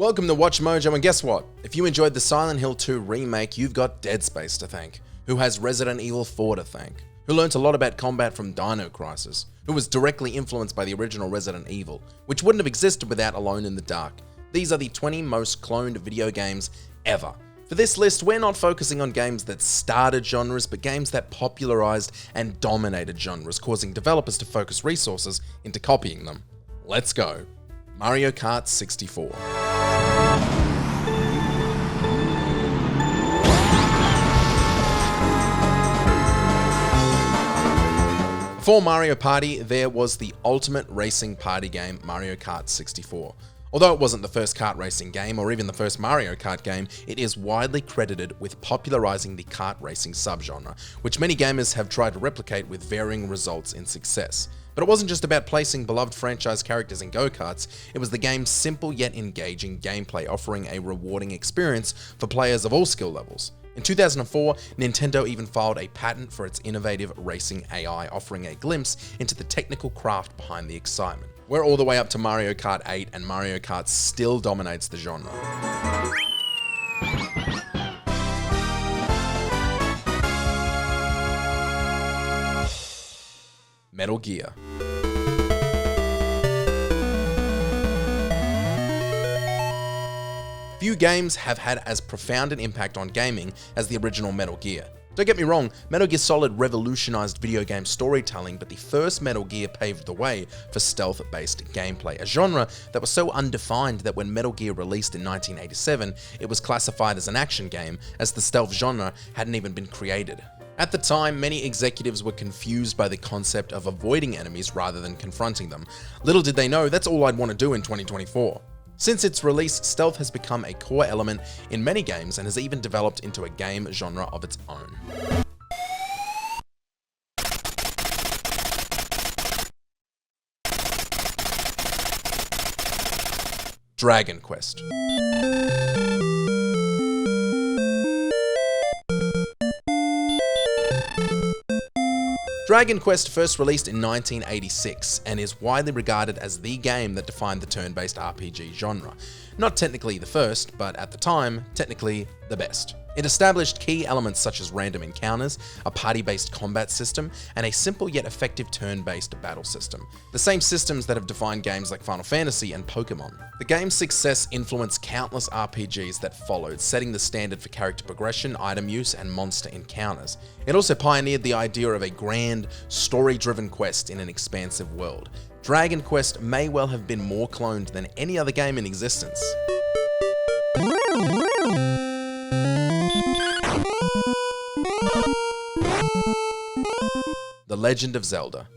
Welcome to WatchMojo, and guess what? If you enjoyed the Silent Hill 2 remake, you've got Dead Space to thank, who has Resident Evil 4 to thank, who learnt a lot about combat from Dino Crisis, who was directly influenced by the original Resident Evil, which wouldn't have existed without Alone in the Dark. These are the 20 most cloned video games ever. For this list, we're not focusing on games that started genres, but games that popularized and dominated genres, causing developers to focus resources into copying them. Let's go. Mario Kart 64. Before Mario Party, there was the ultimate racing party game, Mario Kart 64. Although it wasn't the first kart racing game or even the first Mario Kart game, it is widely credited with popularizing the kart racing subgenre, which many gamers have tried to replicate with varying results in success. But it wasn't just about placing beloved franchise characters in go-karts, it was the game's simple yet engaging gameplay, offering a rewarding experience for players of all skill levels. In 2004, Nintendo even filed a patent for its innovative racing AI, offering a glimpse into the technical craft behind the excitement. We're all the way up to Mario Kart 8, and Mario Kart still dominates the genre. Metal Gear. Few games have had as profound an impact on gaming as the original Metal Gear. Don't get me wrong, Metal Gear Solid revolutionized video game storytelling, but the first Metal Gear paved the way for stealth-based gameplay, a genre that was so undefined that when Metal Gear released in 1987, it was classified as an action game, as the stealth genre hadn't even been created. At the time, many executives were confused by the concept of avoiding enemies rather than confronting them. Little did they know that's all I'd want to do in 2024. Since its release, stealth has become a core element in many games and has even developed into a game genre of its own. Dragon Quest. Dragon Quest first released in 1986 and is widely regarded as the game that defined the turn-based RPG genre. Not technically the first, but at the time, technically the best. It established key elements such as random encounters, a party-based combat system, and a simple yet effective turn-based battle system. The same systems that have defined games like Final Fantasy and Pokemon. The game's success influenced countless RPGs that followed, setting the standard for character progression, item use, and monster encounters. It also pioneered the idea of a grand, story-driven quest in an expansive world. Dragon Quest may well have been more cloned than any other game in existence. The Legend of Zelda.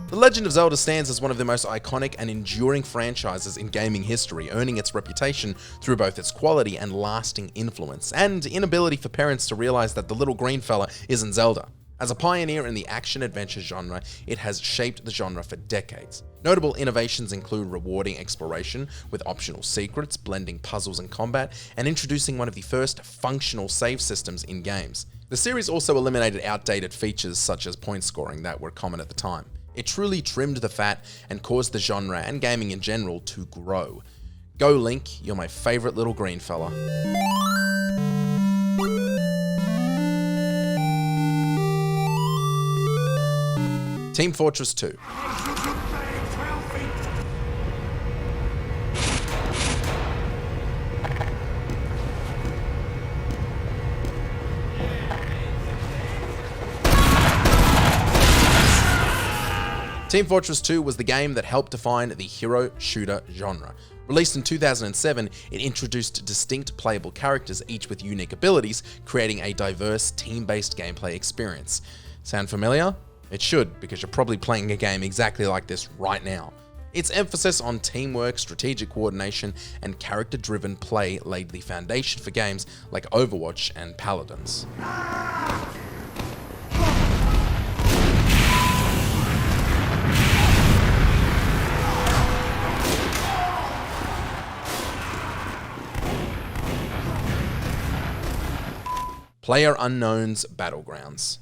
The Legend of Zelda stands as one of the most iconic and enduring franchises in gaming history, earning its reputation through both its quality and lasting influence, and inability for parents to realize that the little green fella isn't Zelda. As a pioneer in the action-adventure genre, it has shaped the genre for decades. Notable innovations include rewarding exploration with optional secrets, blending puzzles and combat, and introducing one of the first functional save systems in games. The series also eliminated outdated features such as point scoring that were common at the time. It truly trimmed the fat and caused the genre and gaming in general to grow. Go Link, you're my favorite little green fella. Team Fortress 2. Team Fortress 2 was the game that helped define the hero shooter genre. Released in 2007, it introduced distinct playable characters, each with unique abilities, creating a diverse team-based gameplay experience. Sound familiar? It should, because you're probably playing a game exactly like this right now. Its emphasis on teamwork, strategic coordination, and character-driven play laid the foundation for games like Overwatch and Paladins. PlayerUnknown's Battlegrounds.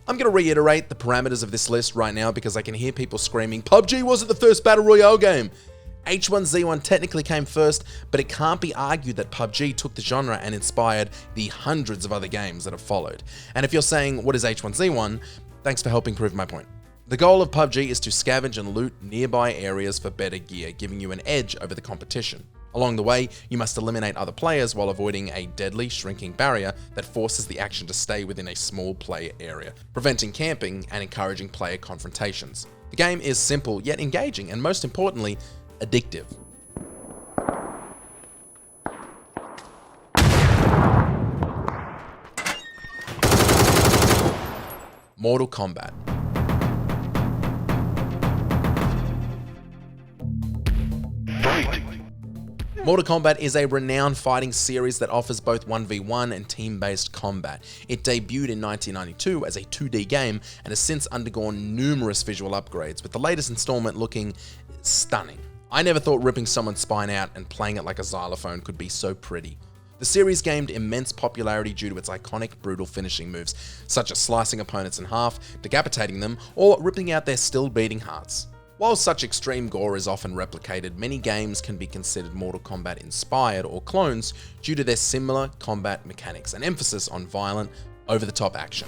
I'm going to reiterate the parameters of this list right now because I can hear people screaming, PUBG wasn't the first Battle Royale game. H1Z1 technically came first, but it can't be argued that PUBG took the genre and inspired the hundreds of other games that have followed. And if you're saying, what is H1Z1? Thanks for helping prove my point. The goal of PUBG is to scavenge and loot nearby areas for better gear, giving you an edge over the competition. Along the way, you must eliminate other players while avoiding a deadly shrinking barrier that forces the action to stay within a small player area, preventing camping and encouraging player confrontations. The game is simple yet engaging and, most importantly, addictive. Mortal Kombat. Mortal Kombat is a renowned fighting series that offers both 1v1 and team-based combat. It debuted in 1992 as a 2D game and has since undergone numerous visual upgrades, with the latest installment looking stunning. I never thought ripping someone's spine out and playing it like a xylophone could be so pretty. The series gained immense popularity due to its iconic, brutal finishing moves, such as slicing opponents in half, decapitating them, or ripping out their still beating hearts. While such extreme gore is often replicated, many games can be considered Mortal Kombat inspired or clones due to their similar combat mechanics and emphasis on violent, over-the-top action.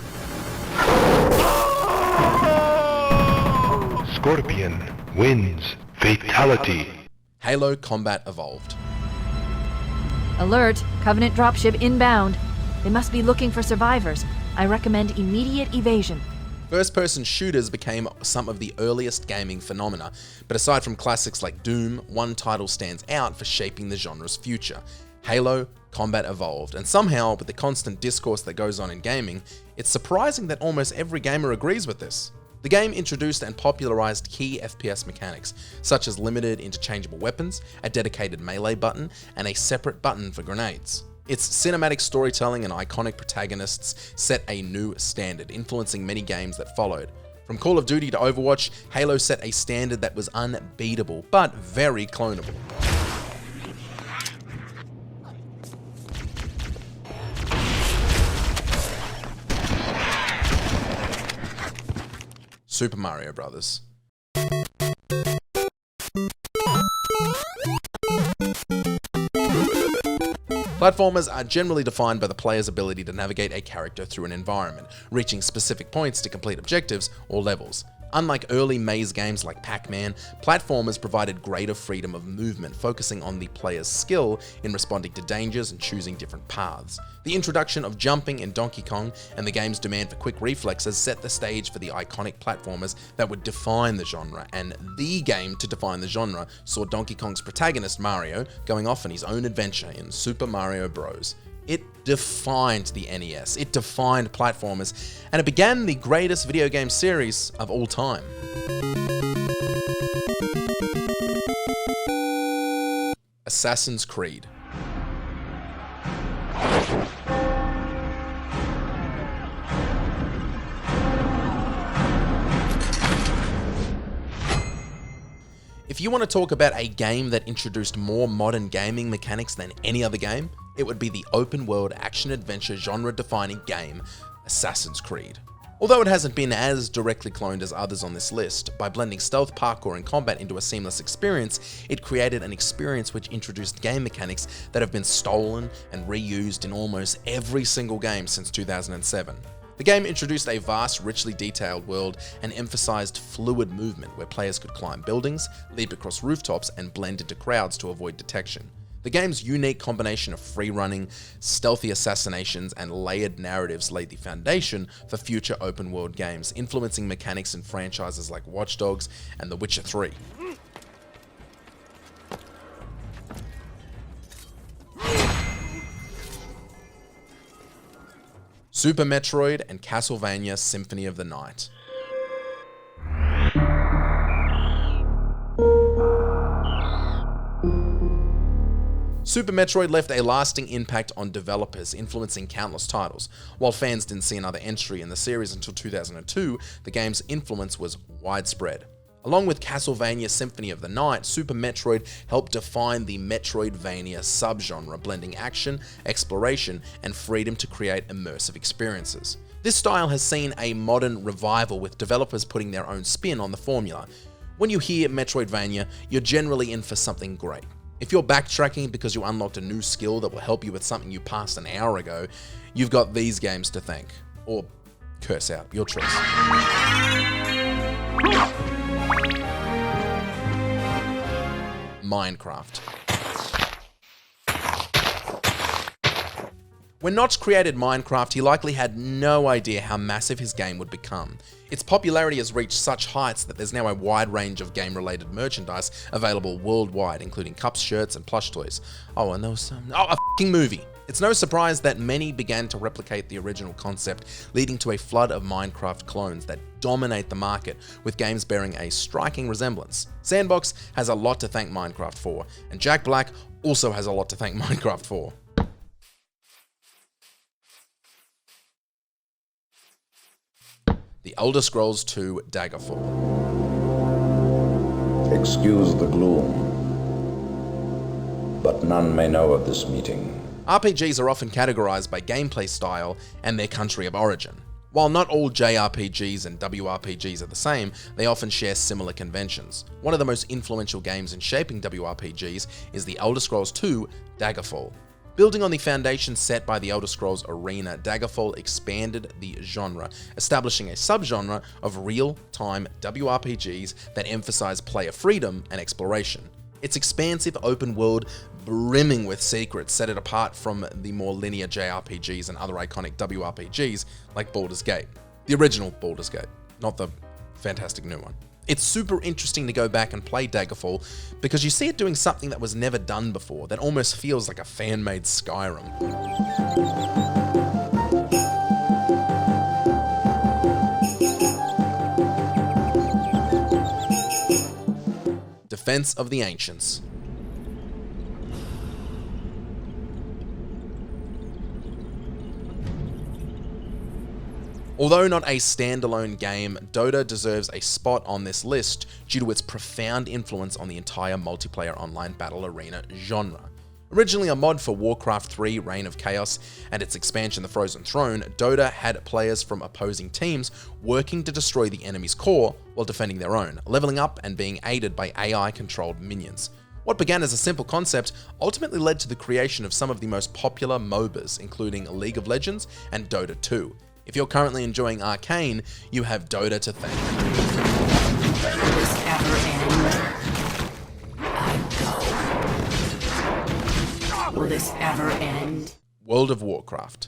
Scorpion wins. Fatality. Halo Combat Evolved. Alert! Covenant dropship inbound. They must be looking for survivors. I recommend immediate evasion. First-person shooters became some of the earliest gaming phenomena, but aside from classics like Doom, one title stands out for shaping the genre's future: Halo Combat Evolved. And somehow, with the constant discourse that goes on in gaming, it's surprising that almost every gamer agrees with this. The game introduced and popularized key FPS mechanics, such as limited interchangeable weapons, a dedicated melee button, and a separate button for grenades. Its cinematic storytelling and iconic protagonists set a new standard, influencing many games that followed. From Call of Duty to Overwatch, Halo set a standard that was unbeatable, but very clonable. Super Mario Bros. Platformers are generally defined by the player's ability to navigate a character through an environment, reaching specific points to complete objectives or levels. Unlike early maze games like Pac-Man, platformers provided greater freedom of movement, focusing on the player's skill in responding to dangers and choosing different paths. The introduction of jumping in Donkey Kong and the game's demand for quick reflexes set the stage for the iconic platformers that would define the genre, and the game to define the genre saw Donkey Kong's protagonist Mario going off on his own adventure in Super Mario Bros. It defined the NES, it defined platformers, and it began the greatest video game series of all time. Assassin's Creed. If you want to talk about a game that introduced more modern gaming mechanics than any other game, it would be the open-world action-adventure genre-defining game, Assassin's Creed. Although it hasn't been as directly cloned as others on this list, by blending stealth, parkour, and combat into a seamless experience, it created an experience which introduced game mechanics that have been stolen and reused in almost every single game since 2007. The game introduced a vast, richly detailed world and emphasized fluid movement where players could climb buildings, leap across rooftops, and blend into crowds to avoid detection. The game's unique combination of free-running, stealthy assassinations, and layered narratives laid the foundation for future open-world games, influencing mechanics in franchises like Watch Dogs and The Witcher 3. Super Metroid and Castlevania Symphony of the Night. Super Metroid left a lasting impact on developers, influencing countless titles. While fans didn't see another entry in the series until 2002, the game's influence was widespread. Along with Castlevania Symphony of the Night, Super Metroid helped define the Metroidvania subgenre, blending action, exploration, and freedom to create immersive experiences. This style has seen a modern revival, with developers putting their own spin on the formula. When you hear Metroidvania, you're generally in for something great. If you're backtracking because you unlocked a new skill that will help you with something you passed an hour ago, you've got these games to thank. Or curse out, your choice. Minecraft. When Notch created Minecraft, he likely had no idea how massive his game would become. Its popularity has reached such heights that there's now a wide range of game-related merchandise available worldwide, including cups, shirts, and plush toys. Oh, and there was a f***ing movie. It's no surprise that many began to replicate the original concept, leading to a flood of Minecraft clones that dominate the market, with games bearing a striking resemblance. Sandbox has a lot to thank Minecraft for, and Jack Black also has a lot to thank Minecraft for. The Elder Scrolls 2 Daggerfall. Excuse the gloom, but none may know of this meeting. RPGs are often categorized by gameplay style and their country of origin. While not all JRPGs and WRPGs are the same, they often share similar conventions. One of the most influential games in shaping WRPGs is The Elder Scrolls 2 Daggerfall. Building on the foundation set by The Elder Scrolls Arena, Daggerfall expanded the genre, establishing a subgenre of real-time WRPGs that emphasize player freedom and exploration. Its expansive open world, brimming with secrets, set it apart from the more linear JRPGs and other iconic WRPGs like Baldur's Gate. The original Baldur's Gate, not the fantastic new one. It's super interesting to go back and play Daggerfall because you see it doing something that was never done before, that almost feels like a fan-made Skyrim. Defense of the Ancients. Although not a standalone game, Dota deserves a spot on this list due to its profound influence on the entire multiplayer online battle arena genre. Originally a mod for Warcraft 3 Reign of Chaos and its expansion The Frozen Throne, Dota had players from opposing teams working to destroy the enemy's core while defending their own, leveling up and being aided by AI-controlled minions. What began as a simple concept ultimately led to the creation of some of the most popular MOBAs, including League of Legends and Dota 2. If you're currently enjoying Arcane, you have Dota to thank. Will this ever end? I go. Will this ever end? World of Warcraft.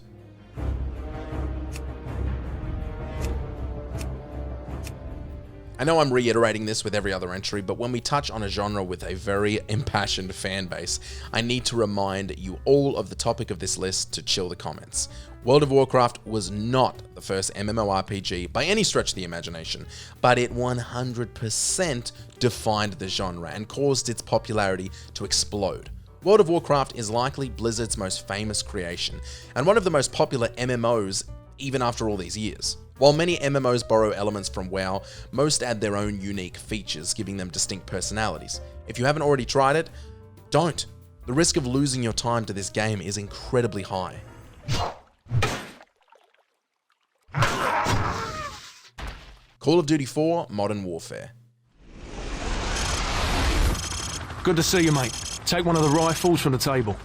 I know I'm reiterating this with every other entry, but when we touch on a genre with a very impassioned fan base, I need to remind you all of the topic of this list to chill the comments. World of Warcraft was not the first MMORPG by any stretch of the imagination, but it 100% defined the genre and caused its popularity to explode. World of Warcraft is likely Blizzard's most famous creation, and one of the most popular MMOs even after all these years. While many MMOs borrow elements from WoW, most add their own unique features, giving them distinct personalities. If you haven't already tried it, don't. The risk of losing your time to this game is incredibly high. Call of Duty 4 Modern Warfare. Good to see you, mate. Take one of the rifles from the table.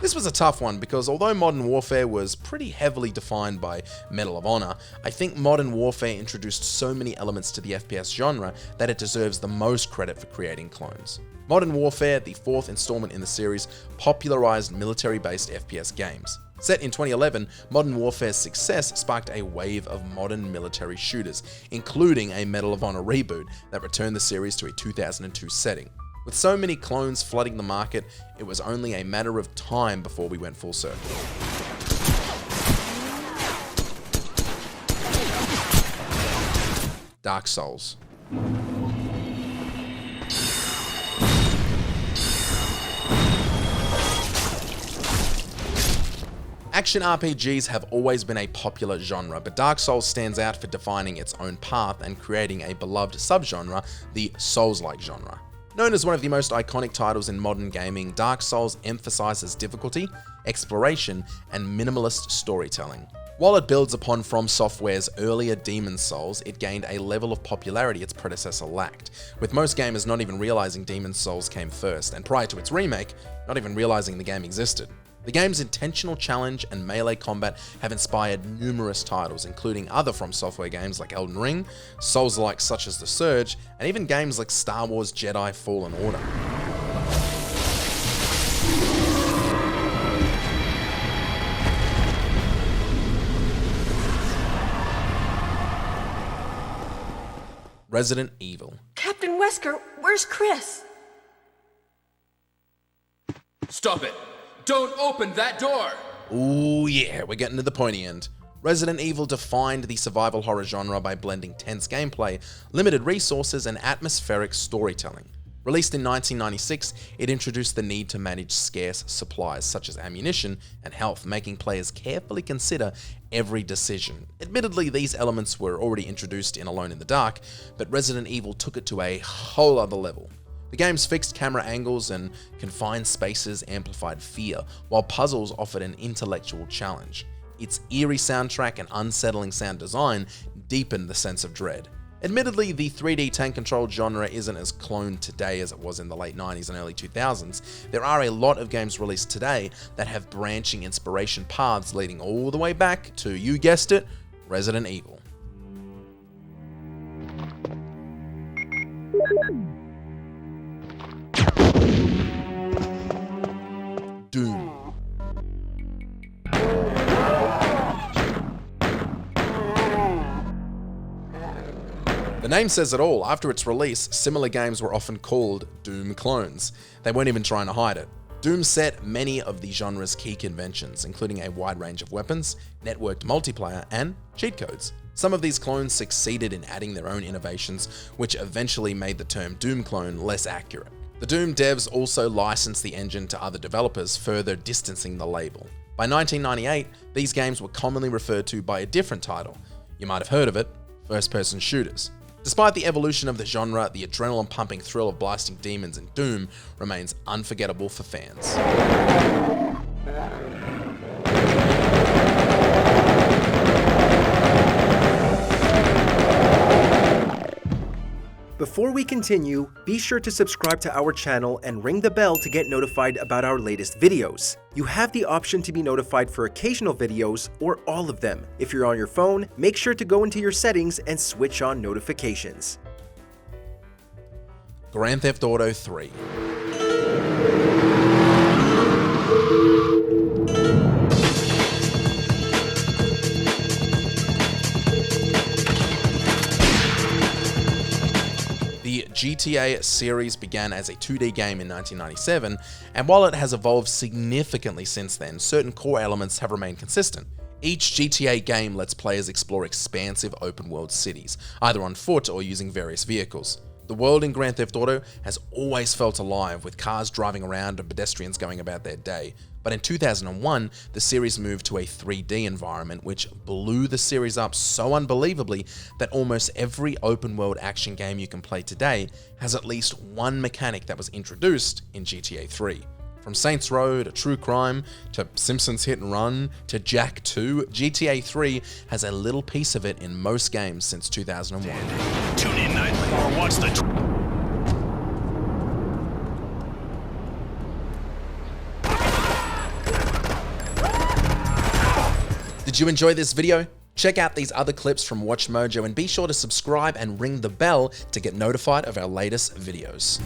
This was a tough one because although Modern Warfare was pretty heavily defined by Medal of Honor, I think Modern Warfare introduced so many elements to the FPS genre that it deserves the most credit for creating clones. Modern Warfare, the fourth installment in the series, popularized military-based FPS games. Set in 2011, Modern Warfare's success sparked a wave of modern military shooters, including a Medal of Honor reboot that returned the series to a 2002 setting. With so many clones flooding the market, it was only a matter of time before we went full circle. Dark Souls. Action RPGs have always been a popular genre, but Dark Souls stands out for defining its own path and creating a beloved subgenre, the Souls-like genre. Known as one of the most iconic titles in modern gaming, Dark Souls emphasizes difficulty, exploration, and minimalist storytelling. While it builds upon From Software's earlier Demon's Souls, it gained a level of popularity its predecessor lacked, with most gamers not even realizing Demon's Souls came first, and prior to its remake, not even realizing the game existed. The game's intentional challenge and melee combat have inspired numerous titles, including other From Software games like Elden Ring, Souls-like such as The Surge, and even games like Star Wars Jedi Fallen Order. Resident Evil. Captain Wesker, where's Chris? Stop it! Don't open that door! Ooh yeah, we're getting to the pointy end. Resident Evil defined the survival horror genre by blending tense gameplay, limited resources, and atmospheric storytelling. Released in 1996, it introduced the need to manage scarce supplies such as ammunition and health, making players carefully consider every decision. Admittedly, these elements were already introduced in Alone in the Dark, but Resident Evil took it to a whole other level. The game's fixed camera angles and confined spaces amplified fear, while puzzles offered an intellectual challenge. Its eerie soundtrack and unsettling sound design deepened the sense of dread. Admittedly, the 3D tank-controlled genre isn't as cloned today as it was in the late 90s and early 2000s. There are a lot of games released today that have branching inspiration paths leading all the way back to, you guessed it, Resident Evil. Doom. The name says it all. After its release, similar games were often called Doom clones. They weren't even trying to hide it. Doom set many of the genre's key conventions, including a wide range of weapons, networked multiplayer, and cheat codes. Some of these clones succeeded in adding their own innovations, which eventually made the term Doom clone less accurate. The Doom devs also licensed the engine to other developers, further distancing the label. By 1998, these games were commonly referred to by a different title. You might have heard of it, first-person shooters. Despite the evolution of the genre, the adrenaline-pumping thrill of blasting demons in Doom remains unforgettable for fans. Before we continue, be sure to subscribe to our channel and ring the bell to get notified about our latest videos. You have the option to be notified for occasional videos or all of them. If you're on your phone, make sure to go into your settings and switch on notifications. Grand Theft Auto 3. The GTA series began as a 2D game in 1997, and while it has evolved significantly since then, certain core elements have remained consistent. Each GTA game lets players explore expansive open-world cities, either on foot or using various vehicles. The world in Grand Theft Auto has always felt alive, with cars driving around and pedestrians going about their day. But in 2001, the series moved to a 3D environment, which blew the series up so unbelievably that almost every open-world action game you can play today has at least one mechanic that was introduced in GTA 3. From Saints Row to True Crime to Simpsons Hit and Run to Jak 2, GTA 3 has a little piece of it in most games since 2001. Tune in nightly or watch the... Did you enjoy this video? Check out these other clips from WatchMojo and be sure to subscribe and ring the bell to get notified of our latest videos.